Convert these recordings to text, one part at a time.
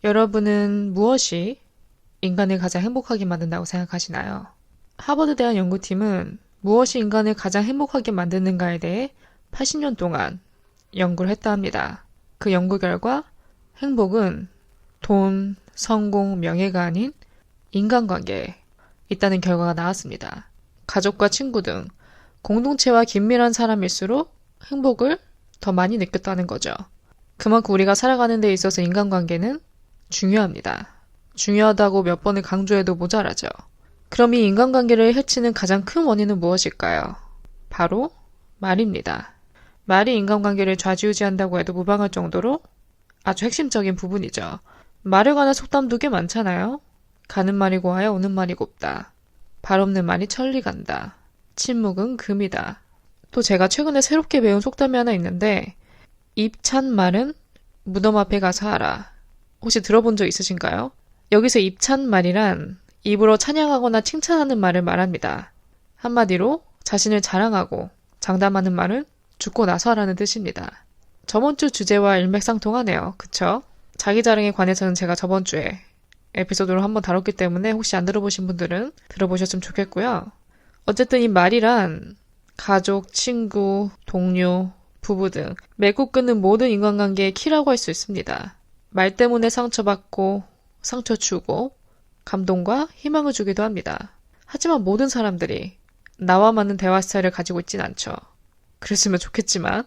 여러분은 무엇이 인간을 가장 행복하게 만든다고 생각하시나요? 하버드 대학 연구팀은 무엇이 인간을 가장 행복하게 만드는가에 대해 80년 동안 연구를 했다 합니다. 그 연구 결과 행복은 돈, 성공, 명예가 아닌 인간관계에 있다는 결과가 나왔습니다. 가족과 친구 등 공동체와 긴밀한 사람일수록 행복을 더 많이 느꼈다는 거죠. 그만큼 우리가 살아가는 데 있어서 인간관계는 중요합니다. 중요하다고 몇 번을 강조해도 모자라죠. 그럼 이 인간관계를 해치는 가장 큰 원인은 무엇일까요? 바로 말입니다. 말이 인간관계를 좌지우지한다고 해도 무방할 정도로 아주 핵심적인 부분이죠. 말에 관한 속담도 꽤 많잖아요. 가는 말이 고와야 오는 말이 곱다. 발 없는 말이 천리 간다. 침묵은 금이다. 또 제가 최근에 새롭게 배운 속담이 하나 있는데 입 찬 말은 무덤 앞에 가서 하라. 혹시 들어본 적 있으신가요? 여기서 입 찬 말이란 입으로 찬양하거나 칭찬하는 말을 말합니다. 한마디로 자신을 자랑하고 장담하는 말은 죽고 나서 하라는 뜻입니다. 저번 주 주제와 일맥상통하네요. 그쵸? 자기 자랑에 관해서는 제가 저번 주에 에피소드로 한번 다뤘기 때문에 혹시 안 들어보신 분들은 들어보셨으면 좋겠고요. 어쨌든 이 말이란 가족, 친구, 동료, 부부 등 맺고 끊는 모든 인간관계의 키라고 할 수 있습니다. 말 때문에 상처받고 상처 주고 감동과 희망을 주기도 합니다. 하지만 모든 사람들이 나와 맞는 대화 스타일을 가지고 있진 않죠. 그랬으면 좋겠지만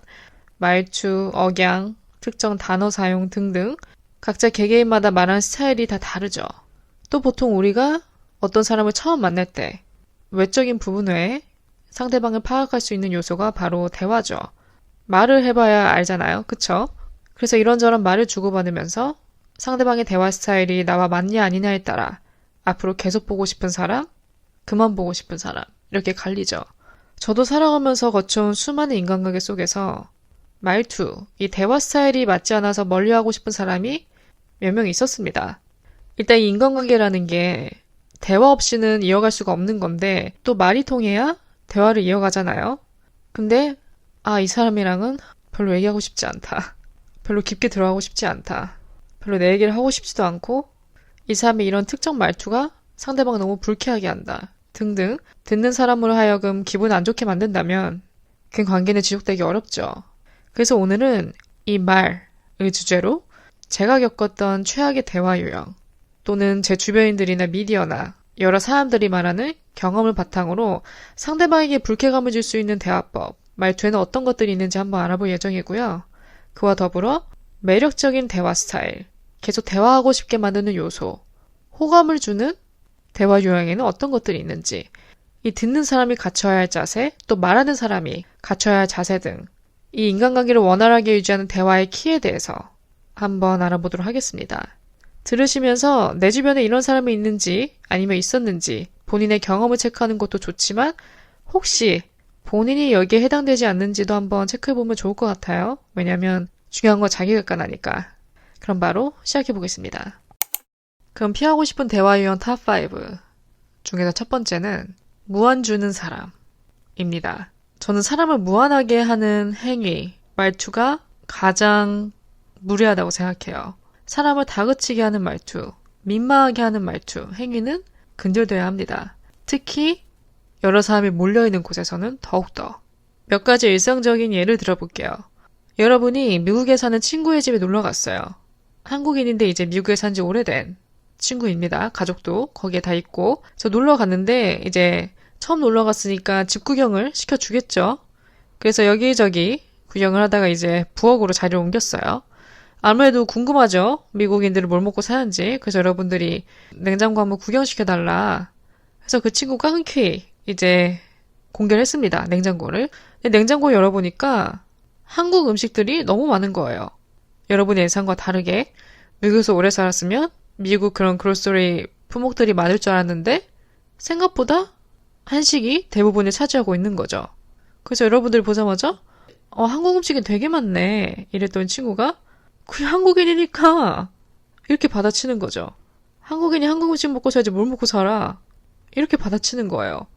말투, 억양, 특정 단어 사용 등등 각자 개개인마다 말하는 스타일이 다 다르죠. 또 보통 우리가 어떤 사람을 처음 만날 때 외적인 부분 외에 상대방을 파악할 수 있는 요소가 바로 대화죠. 말을 해봐야 알잖아요. 그쵸? 그래서 이런저런 말을 주고받으면서 상대방의 대화 스타일이 나와 맞냐 아니냐에 따라 앞으로 계속 보고 싶은 사람, 그만 보고 싶은 사람 이렇게 갈리죠. 저도 살아가면서 거쳐온 수많은 인간관계 속에서 말투, 이 대화 스타일이 맞지 않아서 멀리하고 싶은 사람이 몇 명 있었습니다. 일단 이 인간관계라는 게 대화 없이는 이어갈 수가 없는 건데 또 말이 통해야 대화를 이어가잖아요. 근데 이 사람이랑은 별로 얘기하고 싶지 않다. 별로 깊게 들어가고 싶지 않다. 별로 내 얘기를 하고 싶지도 않고 이 사람의 이런 특정 말투가 상대방을 너무 불쾌하게 한다. 등등 듣는 사람으로 하여금 기분 안 좋게 만든다면 그 관계는 지속되기 어렵죠. 그래서 오늘은 이 말을 주제로 제가 겪었던 최악의 대화 유형 또는 제 주변인들이나 미디어나 여러 사람들이 말하는 경험을 바탕으로 상대방에게 불쾌감을 줄 수 있는 대화법, 말투에는 어떤 것들이 있는지 한번 알아볼 예정이고요. 그와 더불어 매력적인 대화 스타일, 계속 대화하고 싶게 만드는 요소, 호감을 주는 대화 유형에는 어떤 것들이 있는지, 이 듣는 사람이 갖춰야 할 자세, 또 말하는 사람이 갖춰야 할 자세 등 이 인간관계를 원활하게 유지하는 대화의 키에 대해서 한번 알아보도록 하겠습니다. 들으시면서 내 주변에 이런 사람이 있는지 아니면 있었는지 본인의 경험을 체크하는 것도 좋지만 혹시 본인이 여기에 해당되지 않는지도 한번 체크해보면 좋을 것 같아요. 왜냐면 중요한 건 자기 객관하니까. 그럼 바로 시작해보겠습니다. 그럼 피하고 싶은 대화 유형 탑5 중에서 첫 번째는 무안 주는 사람입니다. 저는 사람을 무안하게 하는 행위, 말투가 가장 무례하다고 생각해요. 사람을 다그치게 하는 말투, 민망하게 하는 말투, 행위는 근절돼야 합니다. 특히 여러 사람이 몰려있는 곳에서는 더욱더. 몇 가지 일상적인 예를 들어볼게요. 여러분이 미국에 사는 친구의 집에 놀러 갔어요. 한국인인데 이제 미국에 산 지 오래된 친구입니다. 가족도 거기에 다 있고. 저 놀러 갔는데 이제 처음 놀러 갔으니까 집 구경을 시켜주겠죠. 그래서 여기저기 구경을 하다가 이제 부엌으로 자리를 옮겼어요. 아무래도 궁금하죠. 미국인들은 뭘 먹고 사는지. 그래서 여러분들이 냉장고 한번 구경시켜달라. 그래서 그 친구가 흔쾌히 이제 공개를 했습니다. 냉장고를. 근데 냉장고 열어보니까 한국 음식들이 너무 많은 거예요. 여러분의 예상과 다르게 미국에서 오래 살았으면 미국 그런 그로서리 품목들이 많을 줄 알았는데 생각보다 한식이 대부분을 차지하고 있는 거죠. 그래서 여러분들 보자마자 한국 음식이 되게 많네 이랬더니 친구가 그냥 한국인이니까 이렇게 받아치는 거죠. 한국인이 한국 음식 먹고 살지 뭘 먹고 살아 이렇게 받아치는 거예요.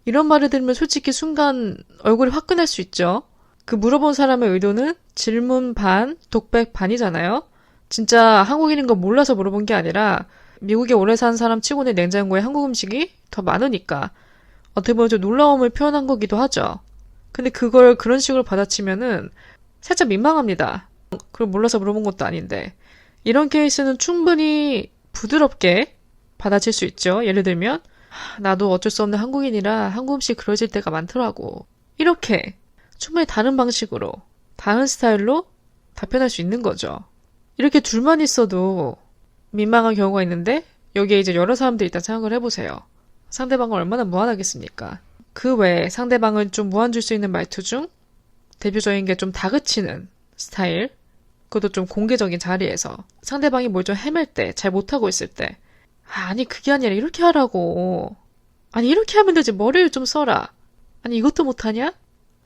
이런 말을 들으면 솔직히 순간 얼굴이 화끈할 수 있죠. 그 물어본 사람의 의도는 질문 반, 독백 반이잖아요. 진짜 한국인인 거 몰라서 물어본 게 아니라 미국에 오래 산 사람 치고는 냉장고에 한국 음식이 더 많으니까 어떻게 보면 좀 놀라움을 표현한 거기도 하죠. 근데 그걸 그런 식으로 받아치면은 살짝 민망합니다. 그걸 몰라서 물어본 것도 아닌데. 이런 케이스는 충분히 부드럽게 받아칠 수 있죠. 예를 들면 나도 어쩔 수 없는 한국인이라 한국 음식 그려질 때가 많더라고. 이렇게 충분히 다른 방식으로, 다른 스타일로 답변할 수 있는 거죠. 이렇게 둘만 있어도 민망한 경우가 있는데 여기에 이제 여러 사람들이 일단 생각을 해보세요. 상대방을 얼마나 무안하겠습니까? 그 외에 상대방을 좀 무안 줄 수 있는 말투 중 대표적인 게 좀 다그치는 스타일. 그것도 좀 공개적인 자리에서 상대방이 뭘 좀 헤맬 때, 잘 못하고 있을 때 아니 그게 아니라 이렇게 하라고. 아니 이렇게 하면 되지 머리를 좀 써라. 아니 이것도 못하냐?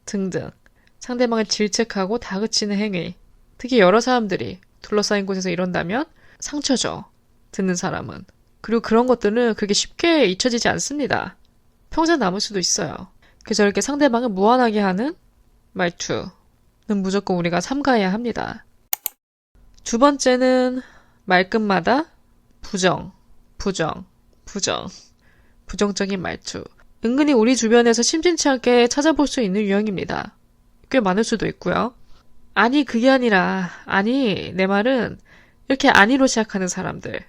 등등 상대방을 질책하고 다그치는 행위. 특히 여러 사람들이 둘러싸인 곳에서 이런다면 상처죠. 듣는 사람은. 그리고 그런 것들은 그렇게 쉽게 잊혀지지 않습니다. 평생 남을 수도 있어요. 그래서 이렇게 상대방을 무안하게 하는 말투는 무조건 우리가 삼가해야 합니다. 두 번째는 말끝마다 부정적인 말투. 은근히 우리 주변에서 심심치 않게 찾아볼 수 있는 유형입니다. 꽤 많을 수도 있고요. 아니 그게 아니라 아니 내 말은 이렇게 아니로 시작하는 사람들.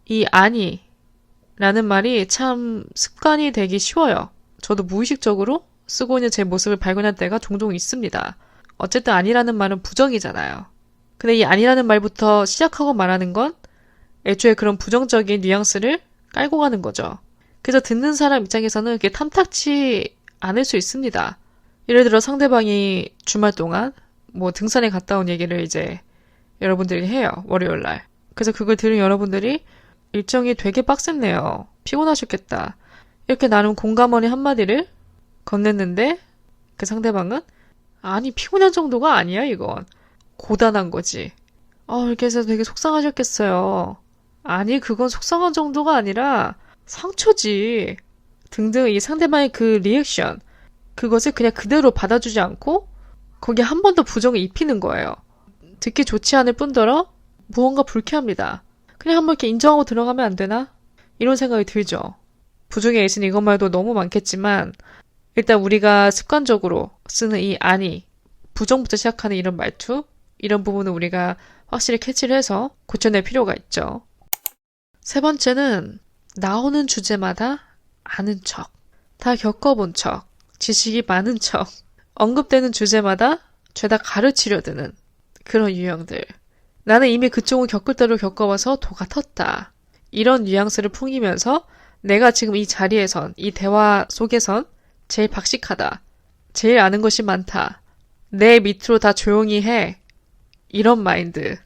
이 아니라는 말이 참 습관이 되기 쉬워요. 저도 무의식적으로 쓰고 있는 제 모습을 발견할 때가 종종 있습니다. 어쨌든 아니라는 말은 부정이잖아요. 근데 이 아니라는 말부터 시작하고 말하는 건 애초에 그런 부정적인 뉘앙스를 깔고 가는 거죠. 그래서 듣는 사람 입장에서는 그게 탐탁치 않을 수 있습니다. 예를 들어 상대방이 주말 동안 뭐 등산에 갔다 온 얘기를 이제 여러분들이 해요. 월요일 날. 그래서 그걸 들은 여러분들이 일정이 되게 빡셌네요. 피곤하셨겠다. 이렇게 나름 공감원의 한마디를 건넸는데 그 상대방은 아니 피곤한 정도가 아니야 이건. 고단한 거지. 이렇게 해서 되게 속상하셨겠어요. 아니 그건 속상한 정도가 아니라 상처지. 등등 이 상대방의 그 리액션 그것을 그냥 그대로 받아주지 않고 거기에 한 번 더 부정을 입히는 거예요. 듣기 좋지 않을 뿐더러 무언가 불쾌합니다. 그냥 한번 이렇게 인정하고 들어가면 안 되나? 이런 생각이 들죠. 부정의 예시는 이것 말도 너무 많겠지만 일단 우리가 습관적으로 쓰는 이 아니, 부정부터 시작하는 이런 말투, 이런 부분은 우리가 확실히 캐치를 해서 고쳐낼 필요가 있죠. 세 번째는 나오는 주제마다 아는 척, 다 겪어본 척, 지식이 많은 척, 언급되는 주제마다 죄다 가르치려 드는 그런 유형들. 나는 이미 그쪽을 겪을 대로 겪어와서 도가 텄다. 이런 뉘앙스를 풍기면서 내가 지금 이 자리에선, 이 대화 속에선 제일 박식하다. 제일 아는 것이 많다. 내 밑으로 다 조용히 해. 이런 마인드.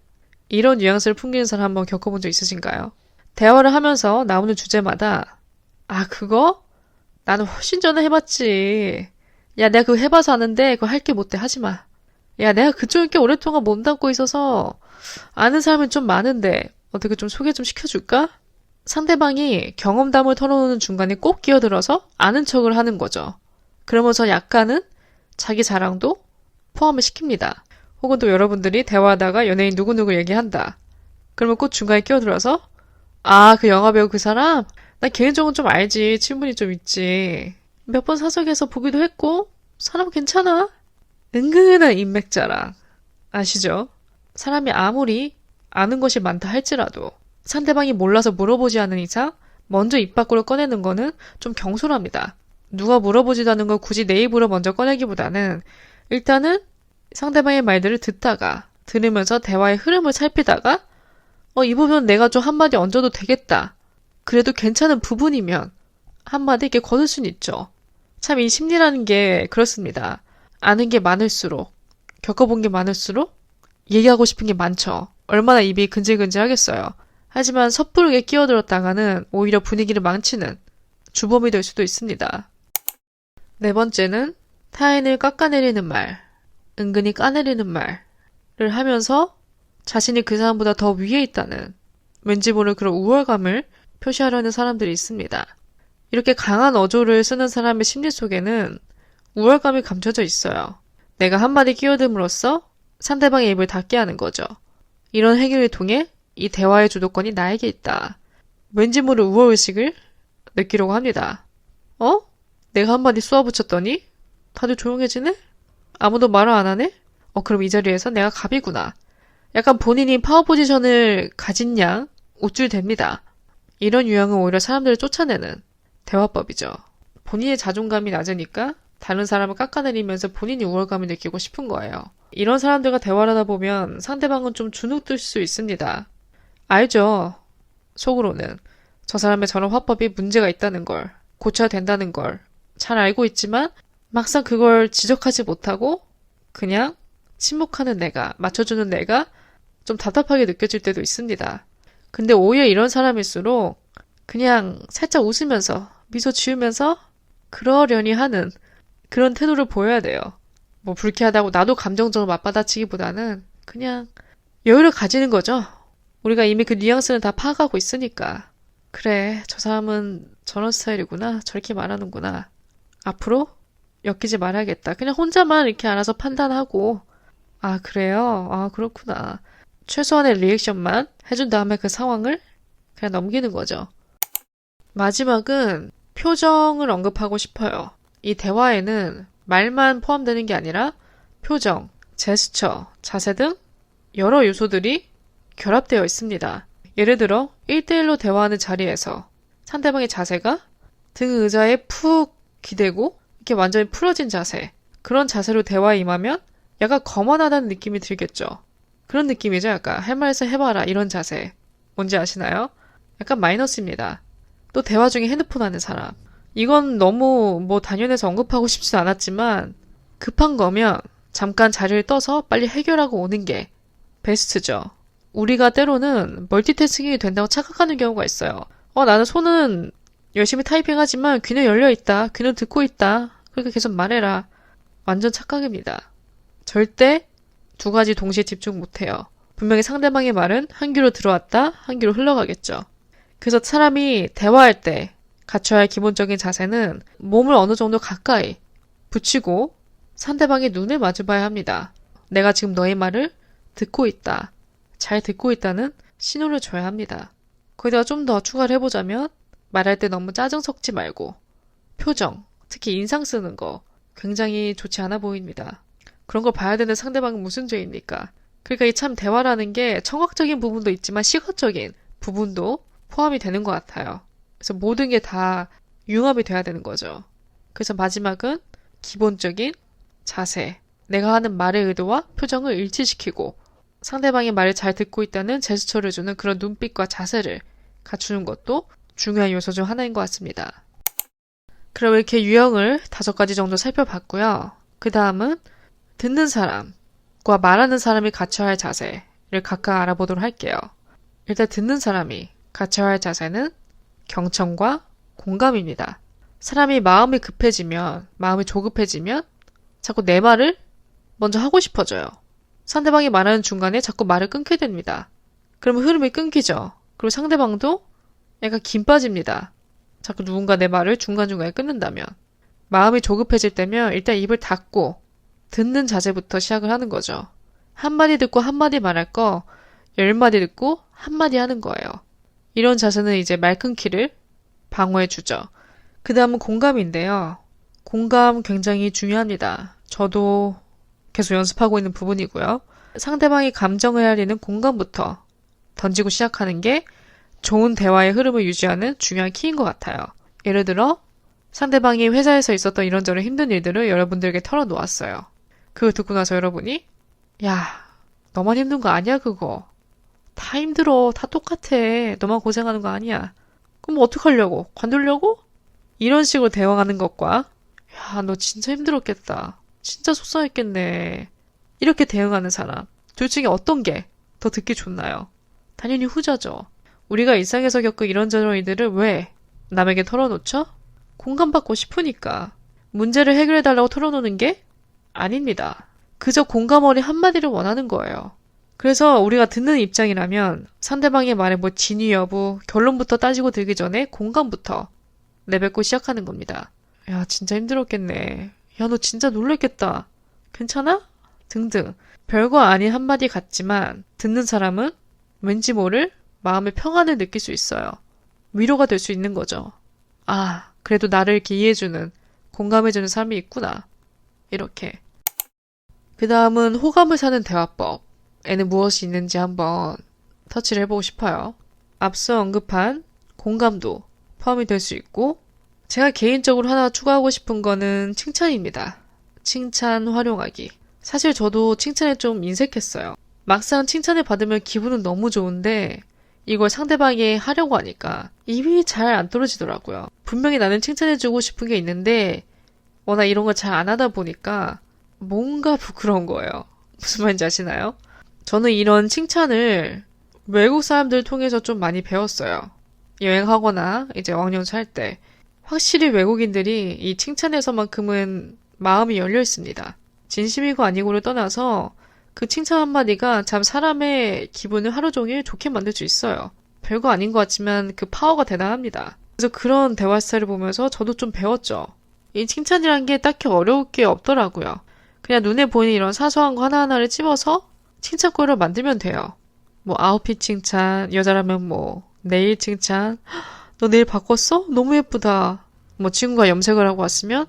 이런 뉘앙스를 풍기는 사람 한번 겪어본 적 있으신가요? 대화를 하면서 나오는 주제마다 그거? 나는 훨씬 전에 해봤지. 야, 내가 그거 해봐서 아는데 그거 할 게 못돼. 하지마. 야, 내가 그쪽에 꽤 오랫동안 몸담고 있어서 아는 사람이 좀 많은데 어떻게 좀 소개 좀 시켜줄까? 상대방이 경험담을 털어놓는 중간에 꼭 끼어들어서 아는 척을 하는 거죠. 그러면서 약간은 자기 자랑도 포함을 시킵니다. 혹은 또 여러분들이 대화하다가 연예인 누구누구 얘기한다. 그러면 꼭 중간에 끼어들어서 그 영화배우 그 사람? 나 개인적으로 좀 알지. 친분이 좀 있지. 몇 번 사석에서 보기도 했고 사람 괜찮아. 은근한 인맥 자랑. 아시죠? 사람이 아무리 아는 것이 많다 할지라도 상대방이 몰라서 물어보지 않은 이상 먼저 입 밖으로 꺼내는 거는 좀 경솔합니다. 누가 물어보지도 않은 걸 굳이 내 입으로 먼저 꺼내기보다는 일단은 상대방의 말들을 듣다가 들으면서 대화의 흐름을 살피다가 이 부분 내가 좀 한마디 얹어도 되겠다. 그래도 괜찮은 부분이면 한마디 이렇게 거둘 수는 있죠. 참 이 심리라는 게 그렇습니다. 아는 게 많을수록 겪어본 게 많을수록 얘기하고 싶은 게 많죠. 얼마나 입이 근질근질 하겠어요. 하지만 섣부르게 끼어들었다가는 오히려 분위기를 망치는 주범이 될 수도 있습니다. 네 번째는 타인을 깎아내리는 말, 은근히 까내리는 말을 하면서 자신이 그 사람보다 더 위에 있다는 왠지 모를 그런 우월감을 표시하려는 사람들이 있습니다. 이렇게 강한 어조를 쓰는 사람의 심리 속에는 우월감이 감춰져 있어요. 내가 한마디 끼어듦으로써 상대방의 입을 닫게 하는 거죠. 이런 해결을 통해 이 대화의 주도권이 나에게 있다. 왠지 모를 우월의식을 느끼려고 합니다. 어? 내가 한마디 쏘아붙였더니 다들 조용해지네? 아무도 말을 안 하네? 그럼 이 자리에서 내가 갑이구나. 약간 본인이 파워 포지션을 가진 양 우쭐댑니다. 이런 유형은 오히려 사람들을 쫓아내는 대화법이죠. 본인의 자존감이 낮으니까 다른 사람을 깎아내리면서 본인이 우월감을 느끼고 싶은 거예요. 이런 사람들과 대화를 하다 보면 상대방은 좀 주눅들 수 있습니다. 알죠. 속으로는 저 사람의 저런 화법이 문제가 있다는 걸, 고쳐야 된다는 걸 잘 알고 있지만 막상 그걸 지적하지 못하고 그냥 침묵하는 내가, 맞춰주는 내가 좀 답답하게 느껴질 때도 있습니다. 근데 오히려 이런 사람일수록 그냥 살짝 웃으면서 미소 지으면서 그러려니 하는 그런 태도를 보여야 돼요. 뭐 불쾌하다고 나도 감정적으로 맞받아치기보다는 그냥 여유를 가지는 거죠. 우리가 이미 그 뉘앙스는 다 파악하고 있으니까. 그래, 저 사람은 저런 스타일이구나. 저렇게 말하는구나. 앞으로 엮이지 말아야겠다. 그냥 혼자만 이렇게 알아서 판단하고 아, 그래요? 아, 그렇구나. 최소한의 리액션만 해준 다음에 그 상황을 그냥 넘기는 거죠. 마지막은 표정을 언급하고 싶어요. 이 대화에는 말만 포함되는 게 아니라 표정, 제스처, 자세 등 여러 요소들이 결합되어 있습니다. 예를 들어 1대1로 대화하는 자리에서 상대방의 자세가 등 의자에 푹 기대고 이렇게 완전히 풀어진 자세, 그런 자세로 대화에 임하면 약간 거만하다는 느낌이 들겠죠. 그런 느낌이죠. 약간 할 말에서 해봐라 이런 자세. 뭔지 아시나요? 약간 마이너스입니다. 또 대화 중에 핸드폰 하는 사람. 이건 너무 단연해서 언급하고 싶진 않았지만 급한 거면 잠깐 자리를 떠서 빨리 해결하고 오는 게 베스트죠. 우리가 때로는 멀티태스킹이 된다고 착각하는 경우가 있어요. 나는 손은 열심히 타이핑하지만 귀는 열려있다. 귀는 듣고 있다. 그렇게 계속 말해라. 완전 착각입니다. 절대 두 가지 동시에 집중 못해요. 분명히 상대방의 말은 한 귀로 들어왔다, 한 귀로 흘러가겠죠. 그래서 사람이 대화할 때 갖춰야 할 기본적인 자세는 몸을 어느 정도 가까이 붙이고 상대방의 눈을 마주봐야 합니다. 내가 지금 너의 말을 듣고 있다. 잘 듣고 있다는 신호를 줘야 합니다. 거기다가 좀 더 추가를 해보자면 말할 때 너무 짜증 섞지 말고 표정, 특히 인상 쓰는 거 굉장히 좋지 않아 보입니다. 그런 걸 봐야 되는 상대방은 무슨 죄입니까? 그러니까 이 참 대화라는 게 청각적인 부분도 있지만 시각적인 부분도 포함이 되는 것 같아요. 그래서 모든 게 다 융합이 돼야 되는 거죠. 그래서 마지막은 기본적인 자세, 내가 하는 말의 의도와 표정을 일치시키고 상대방의 말을 잘 듣고 있다는 제스처를 주는 그런 눈빛과 자세를 갖추는 것도 중요한 요소 중 하나인 것 같습니다. 그럼 이렇게 유형을 5가지 정도 살펴봤고요. 그 다음은 듣는 사람과 말하는 사람이 갖춰야 할 자세를 각각 알아보도록 할게요. 일단 듣는 사람이 갖춰야 할 자세는 경청과 공감입니다. 사람이 마음이 급해지면, 마음이 조급해지면 자꾸 내 말을 먼저 하고 싶어져요. 상대방이 말하는 중간에 자꾸 말을 끊게 됩니다. 그러면 흐름이 끊기죠. 그리고 상대방도 약간 김 빠집니다. 자꾸 누군가 내 말을 중간중간에 끊는다면. 마음이 조급해질 때면 일단 입을 닫고 듣는 자세부터 시작을 하는 거죠. 한마디 듣고 한마디 말할 거 10마디 듣고 한마디 하는 거예요. 이런 자세는 이제 말 끊기를 방어해 주죠. 그 다음은 공감인데요. 공감 굉장히 중요합니다. 저도 계속 연습하고 있는 부분이고요. 상대방이 감정을 헤아리는 공감부터 던지고 시작하는 게 좋은 대화의 흐름을 유지하는 중요한 키인 것 같아요. 예를 들어 상대방이 회사에서 있었던 이런저런 힘든 일들을 여러분들에게 털어놓았어요. 그거 듣고 나서 여러분이 야, 너만 힘든 거 아니야 그거. 다 힘들어. 다 똑같아. 너만 고생하는 거 아니야. 그럼 어떡하려고? 관두려고? 이런 식으로 대화하는 것과 야, 너 진짜 힘들었겠다. 진짜 속상했겠네. 이렇게 대응하는 사람. 둘 중에 어떤 게 더 듣기 좋나요? 당연히 후자죠. 우리가 일상에서 겪은 이런저런 일들을 왜 남에게 털어놓죠? 공감받고 싶으니까. 문제를 해결해달라고 털어놓는 게 아닙니다. 그저 공감 어린 한마디를 원하는 거예요. 그래서 우리가 듣는 입장이라면 상대방의 말에 진위 여부, 결론부터 따지고 들기 전에 공감부터 내뱉고 시작하는 겁니다. 야, 진짜 힘들었겠네. 야, 너 진짜 놀랬겠다. 괜찮아? 등등. 별거 아닌 한마디 같지만 듣는 사람은 왠지 모를 마음의 평안을 느낄 수 있어요. 위로가 될 수 있는 거죠. 아, 그래도 나를 이렇게 이해해주는, 공감해주는 사람이 있구나. 이렇게. 그 다음은 호감을 사는 대화법에는 무엇이 있는지 한번 터치를 해보고 싶어요. 앞서 언급한 공감도 포함이 될 수 있고, 제가 개인적으로 하나 추가하고 싶은 거는 칭찬입니다. 칭찬 활용하기. 사실 저도 칭찬에 좀 인색했어요. 막상 칭찬을 받으면 기분은 너무 좋은데 이걸 상대방이 하려고 하니까 입이 잘 안 떨어지더라고요. 분명히 나는 칭찬해주고 싶은 게 있는데 워낙 이런 걸 잘 안 하다 보니까 뭔가 부끄러운 거예요. 무슨 말인지 아시나요? 저는 이런 칭찬을 외국 사람들 통해서 좀 많이 배웠어요. 여행하거나 이제 어학연수 할 때. 확실히 외국인들이 이 칭찬에서만큼은 마음이 열려 있습니다. 진심이고 아니고를 떠나서 그 칭찬 한마디가 참 사람의 기분을 하루 종일 좋게 만들 수 있어요. 별거 아닌 것 같지만 그 파워가 대단합니다. 그래서 그런 대화 스타일을 보면서 저도 좀 배웠죠. 이 칭찬이란 게 딱히 어려울 게 없더라고요. 그냥 눈에 보이는 이런 사소한 거 하나하나를 찝어서 칭찬거리를 만들면 돼요. 뭐 아웃핏 칭찬, 여자라면 뭐 네일 칭찬, 너 네일 바꿨어? 너무 예쁘다. 뭐 친구가 염색을 하고 왔으면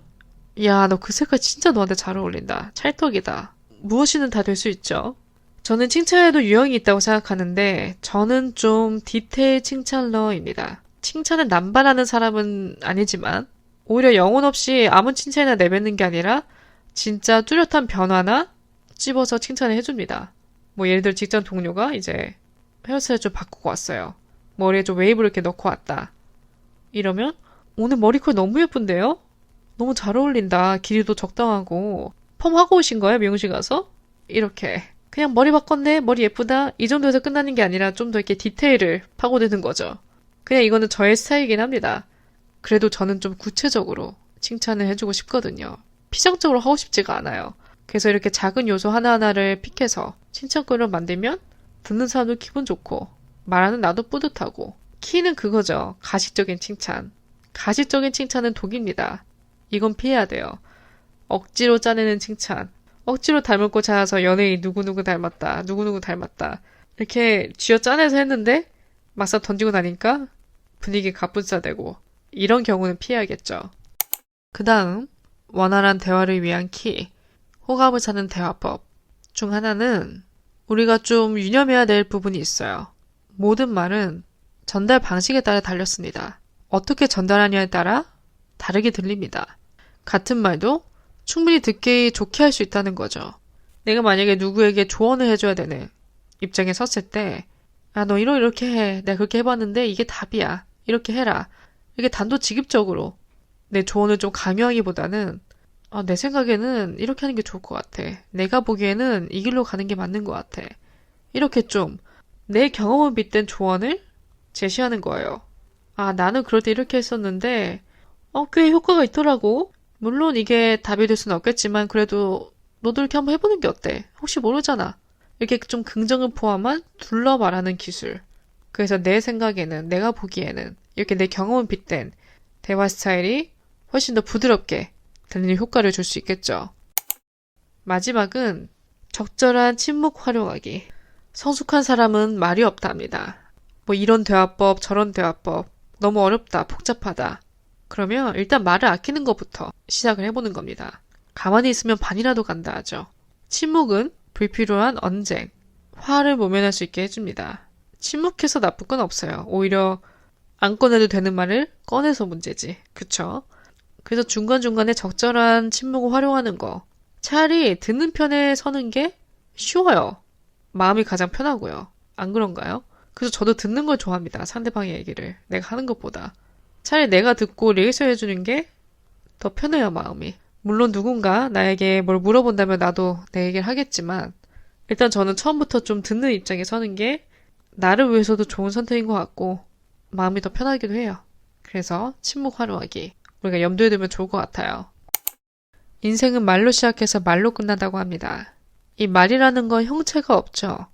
야, 너 그 색깔 진짜 너한테 잘 어울린다. 찰떡이다. 무엇이든 다 될 수 있죠. 저는 칭찬에도 유형이 있다고 생각하는데 저는 좀 디테일 칭찬러입니다. 칭찬을 남발하는 사람은 아니지만 오히려 영혼 없이 아무 칭찬이나 내뱉는 게 아니라 진짜 뚜렷한 변화나 찝어서 칭찬을 해줍니다. 뭐 예를 들어 직장 동료가 이제 헤어스타일 좀 바꾸고 왔어요. 머리에 좀 웨이브를 이렇게 넣고 왔다. 이러면 오늘 머리컬 너무 예쁜데요? 너무 잘 어울린다. 길이도 적당하고. 펌 하고 오신 거예요? 미용실 가서? 이렇게. 그냥 머리 바꿨네? 머리 예쁘다? 이 정도에서 끝나는 게 아니라 좀 더 이렇게 디테일을 파고드는 거죠. 그냥 이거는 저의 스타일이긴 합니다. 그래도 저는 좀 구체적으로 칭찬을 해주고 싶거든요. 피상적으로 하고 싶지가 않아요. 그래서 이렇게 작은 요소 하나하나를 픽해서 칭찬거리를 만들면 듣는 사람도 기분 좋고 말하는 나도 뿌듯하고 키는 그거죠. 가식적인 칭찬. 가식적인 칭찬은 독입니다. 이건 피해야 돼요. 억지로 짜내는 칭찬. 억지로 닮고 자라서 연예인 누구누구 닮았다. 누구누구 닮았다. 이렇게 쥐어 짜내서 했는데 막상 던지고 나니까 분위기 가뿐싸되고 이런 경우는 피해야겠죠. 그 다음 원활한 대화를 위한 키. 호감을 사는 대화법 중 하나는 우리가 좀 유념해야 될 부분이 있어요. 모든 말은 전달 방식에 따라 달렸습니다. 어떻게 전달하냐에 따라 다르게 들립니다. 같은 말도 충분히 듣기 좋게 할 수 있다는 거죠. 내가 만약에 누구에게 조언을 해줘야 되는 입장에 섰을 때 아, 너 이렇게 해. 내가 그렇게 해봤는데 이게 답이야. 이렇게 해라. 이게 단도직입적으로 내 조언을 좀 강요하기보다는 아, 내 생각에는 이렇게 하는 게 좋을 것 같아. 내가 보기에는 이 길로 가는 게 맞는 것 같아. 이렇게 좀 내 경험을 빗댄 조언을 제시하는 거예요. 아, 나는 그럴 때 이렇게 했었는데 꽤 효과가 있더라고. 물론 이게 답이 될 수는 없겠지만 그래도 너도 이렇게 한번 해보는 게 어때? 혹시 모르잖아. 이렇게 좀 긍정을 포함한 둘러 말하는 기술. 그래서 내 생각에는, 내가 보기에는 이렇게 내 경험을 빗댄 대화 스타일이 훨씬 더 부드럽게 들리는 효과를 줄 수 있겠죠. 마지막은 적절한 침묵 활용하기. 성숙한 사람은 말이 없답니다. 뭐 이런 대화법, 저런 대화법, 너무 어렵다, 복잡하다. 그러면 일단 말을 아끼는 것부터 시작을 해보는 겁니다. 가만히 있으면 반이라도 간다 하죠. 침묵은 불필요한 언쟁, 화를 모면할 수 있게 해줍니다. 침묵해서 나쁠 건 없어요. 오히려 안 꺼내도 되는 말을 꺼내서 문제지. 그쵸? 그래서 중간중간에 적절한 침묵을 활용하는 거. 차라리 듣는 편에 서는 게 쉬워요. 마음이 가장 편하고요. 안 그런가요? 그래서 저도 듣는 걸 좋아합니다. 상대방의 얘기를. 내가 하는 것보다. 차라리 내가 듣고 리액션 해주는 게 더 편해요, 마음이. 물론 누군가 나에게 뭘 물어본다면 나도 내 얘기를 하겠지만 일단 저는 처음부터 좀 듣는 입장에 서는 게 나를 위해서도 좋은 선택인 것 같고 마음이 더 편하기도 해요. 그래서 침묵 활용하기. 우리가 염두에 두면 좋을 것 같아요. 인생은 말로 시작해서 말로 끝난다고 합니다. 이 말이라는 건 형체가 없죠.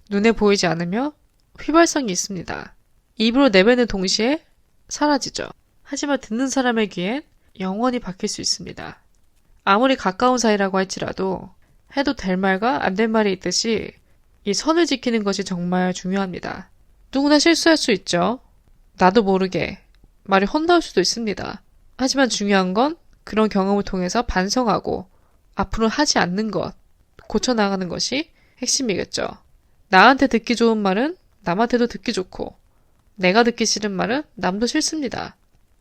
눈에 보이지 않으며 휘발성이 있습니다. 입으로 내뱉는 동시에 사라지죠. 하지만 듣는 사람의 귀엔 영원히 박힐 수 있습니다. 아무리 가까운 사이라고 할지라도 해도 될 말과 안 될 말이 있듯이 이 선을 지키는 것이 정말 중요합니다. 누구나 실수할 수 있죠. 나도 모르게 말이 헛나올 수도 있습니다. 하지만 중요한 건 그런 경험을 통해서 반성하고 앞으로 하지 않는 것, 고쳐나가는 것이 핵심이겠죠. 나한테 듣기 좋은 말은 남한테도 듣기 좋고 내가 듣기 싫은 말은 남도 싫습니다.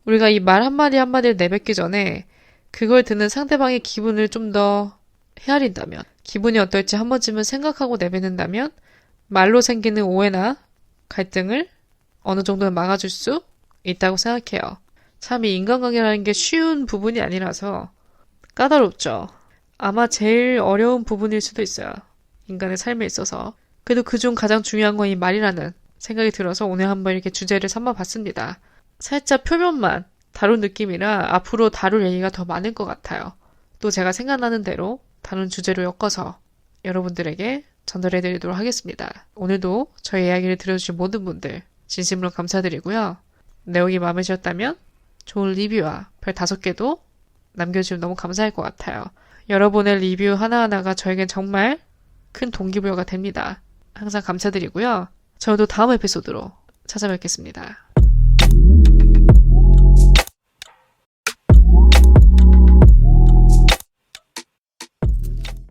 우리가 이 말 한마디 한마디를 내뱉기 전에 그걸 듣는 상대방의 기분을 좀 더 헤아린다면, 기분이 어떨지 한 번쯤은 생각하고 내뱉는다면 말로 생기는 오해나 갈등을 어느 정도는 막아줄 수 있다고 생각해요. 참 이 인간관계라는 게 쉬운 부분이 아니라서 까다롭죠. 아마 제일 어려운 부분일 수도 있어요. 인간의 삶에 있어서. 그래도 그중 가장 중요한 건 이 말이라는 생각이 들어서 오늘 한번 이렇게 주제를 삼아봤습니다. 살짝 표면만 다룬 느낌이라 앞으로 다룰 얘기가 더 많을 것 같아요. 또 제가 생각나는 대로 다른 주제로 엮어서 여러분들에게 전달해드리도록 하겠습니다. 오늘도 저희 이야기를 들어주신 모든 분들 진심으로 감사드리고요. 내용이 마음에 드셨다면 좋은 리뷰와 별 5개도 남겨주시면 너무 감사할 것 같아요. 여러분의 리뷰 하나하나가 저에겐 정말 큰 동기부여가 됩니다. 항상 감사드리고요. 저도 다음 에피소드로 찾아뵙겠습니다.